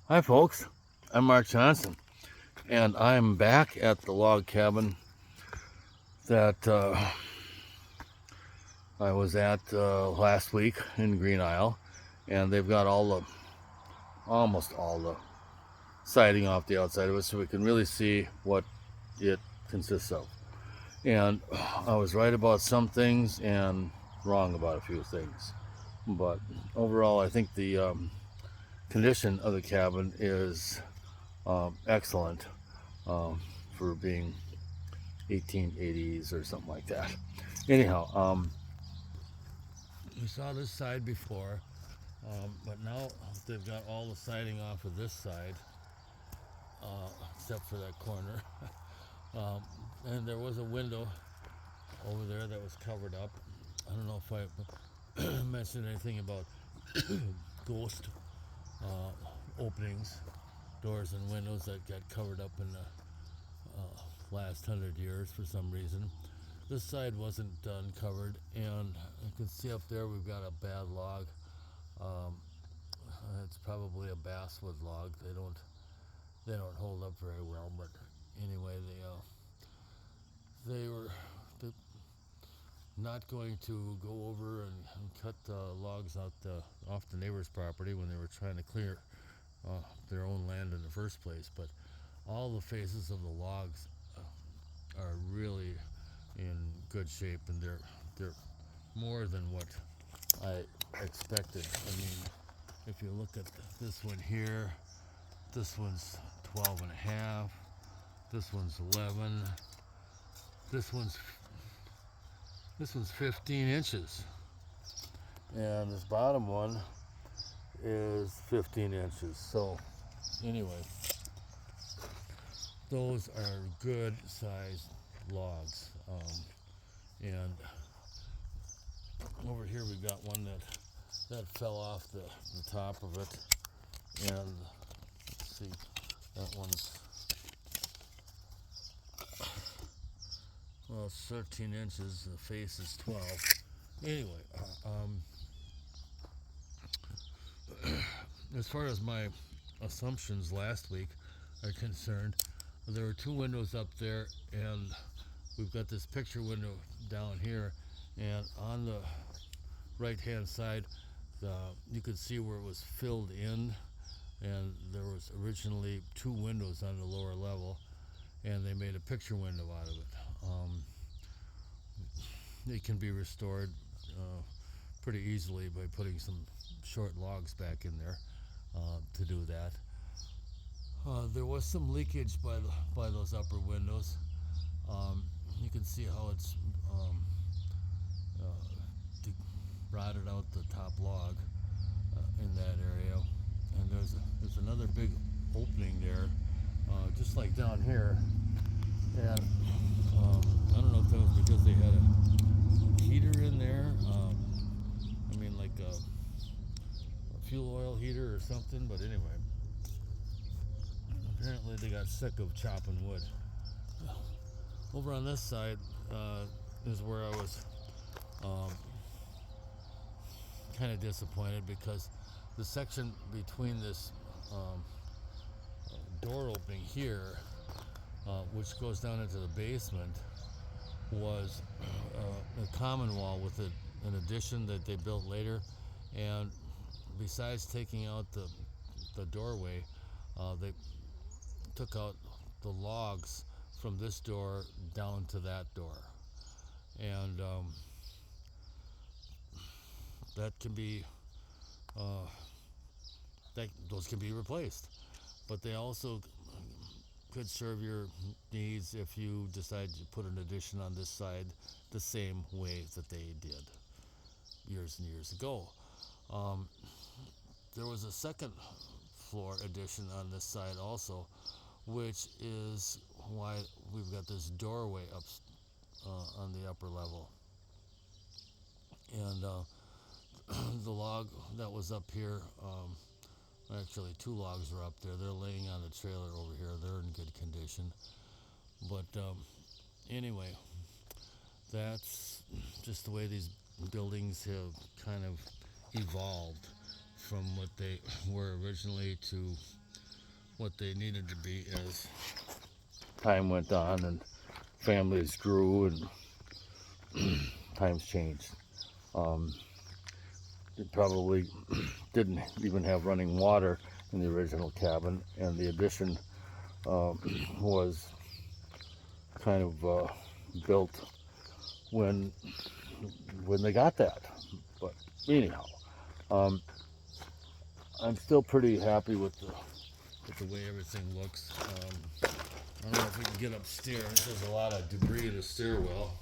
Hi, folks. I'm Mark Johnson, and I'm back at the log cabin that I was at last week in Green Isle, and they've got almost all the siding off the outside of it, so we can really see what it consists of. And I was right about some things and wrong about a few things, but overall, I think the condition of the cabin is excellent um, for being 1880s or something like that. Anyhow, we saw this side before, but now they've got all the siding off of this side, except for that corner. um, and there was a window over there that was covered up. I don't know if I mentioned anything about ghost openings, doors and windows that got covered up in the last 100 years for some reason. This side wasn't uncovered, and you can see up there we've got a bad log. Um, it's probably a basswood log. They don't hold up very well, but anyway, they were not going to go over and cut logs out off the neighbor's property when they were trying to clear their own land in the first place. But all the faces of the logs are really in good shape, and they're more than what I expected. I mean, if you look at this one here, this one's 12 and a half, this one's 11, this one's 15 inches, and this bottom one is 15 inches. So anyway, those are good sized logs. And over here we got one that fell off the top of it, and let's see, that one's, well, it's 13 inches. The face is 12. Anyway, as far as my assumptions last week are concerned, there were two windows up there, and we've got this picture window down here, and on the right hand side, you could see where it was filled in, and there was originally two windows on the lower level, and they made a picture window out of it. It can be restored pretty easily by putting some short logs back in there to do that. There was some leakage by those upper windows. You can see how it's uh, rotted out the top log in that area, and there's another big opening there, just like down here. And I don't know if that was because they had a heater in there. I mean, like a fuel oil heater or something. But anyway, apparently they got sick of chopping wood. Over on this side is where I was um, kind of disappointed, because the section between this door opening here, which goes down into the basement, was a common wall with an addition that they built later. And besides taking out the doorway, they took out the logs from this door down to that door. And that can be uh, those can be replaced, but they also could serve your needs if you decide to put an addition on this side the same way that they did years and years ago. Um, there was a second floor addition on this side also, which is why we've got this doorway up on the upper level. And the log that was up here, actually two logs are up there. They're laying on the trailer over here. They're in good condition. But anyway, that's just the way these buildings have kind of evolved from what they were originally to what they needed to be as time went on and families grew and times changed. It probably didn't even have running water in the original cabin, and the addition was kind of built when they got that. But anyhow, I'm still pretty happy with the way everything looks. I don't know if we can get upstairs. There's a lot of debris in the stairwell.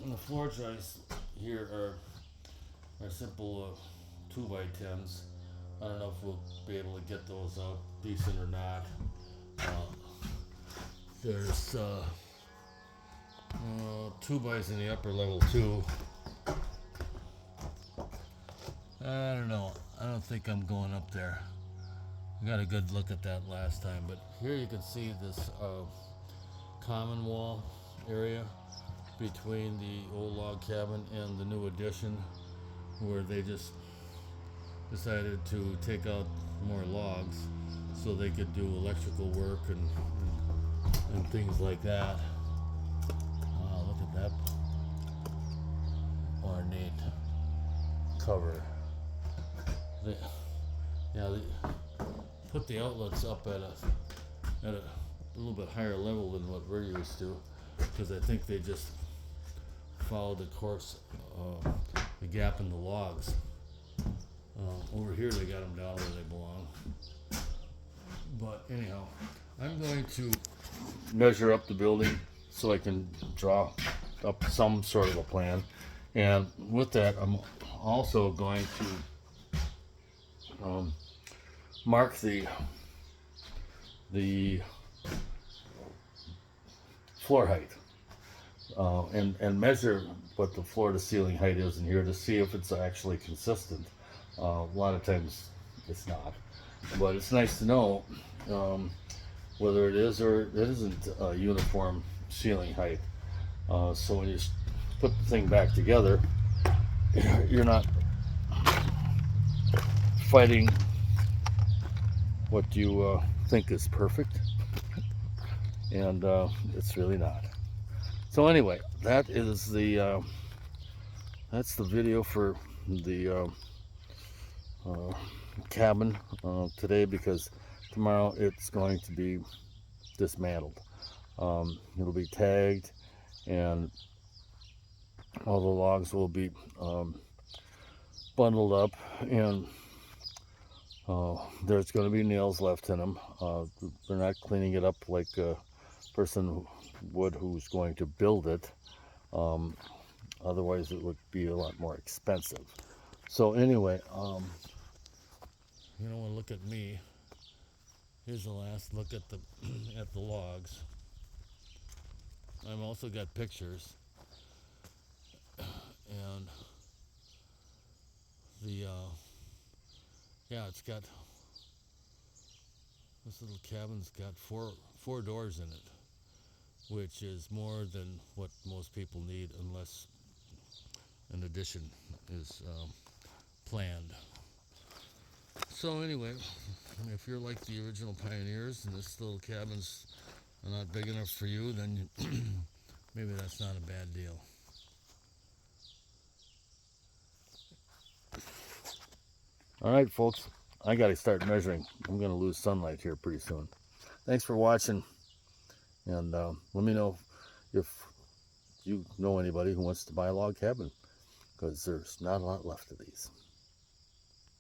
And the floor joists here are simple 2x10s. I don't know if we'll be able to get those out decent or not. There's 2x in the upper level too. I don't know. I don't think I'm going up there. I got a good look at that last time, but here you can see this common wall area between the old log cabin and the new addition, where they just decided to take out more logs so they could do electrical work and things like that. Look at that ornate cover. They put the outlets up at a little bit higher level than what we're used to, because I think they just followed the course, the gap in the logs. Over here they got them down where they belong. But anyhow, I'm going to measure up the building so I can draw up some sort of a plan. And with that, I'm also going to mark the floor height and measure what the floor to ceiling height is in here to see if it's actually consistent. A lot of times it's not, but it's nice to know whether it is or it isn't a uniform ceiling height. So when you put the thing back together, you're not fighting what you think is perfect, and it's really not. So anyway, that is that's the video for the cabin today, because tomorrow it's going to be dismantled. It'll be tagged, and all the logs will be bundled up, and there's going to be nails left in them. They're not cleaning it up like a person would who's going to build it. Otherwise it would be a lot more expensive. So anyway, you don't want to look at me. Here's the last look at the at the logs. I've also got pictures, and the yeah, it's got, this little cabin's got four doors in it, which is more than what most people need unless an addition is planned. So anyway, if you're like the original pioneers and this little cabin's not big enough for you, then maybe that's not a bad deal. All right, folks, I got to start measuring. I'm going to lose sunlight here pretty soon. Thanks for watching, and let me know if you know anybody who wants to buy a log cabin, because there's not a lot left of these.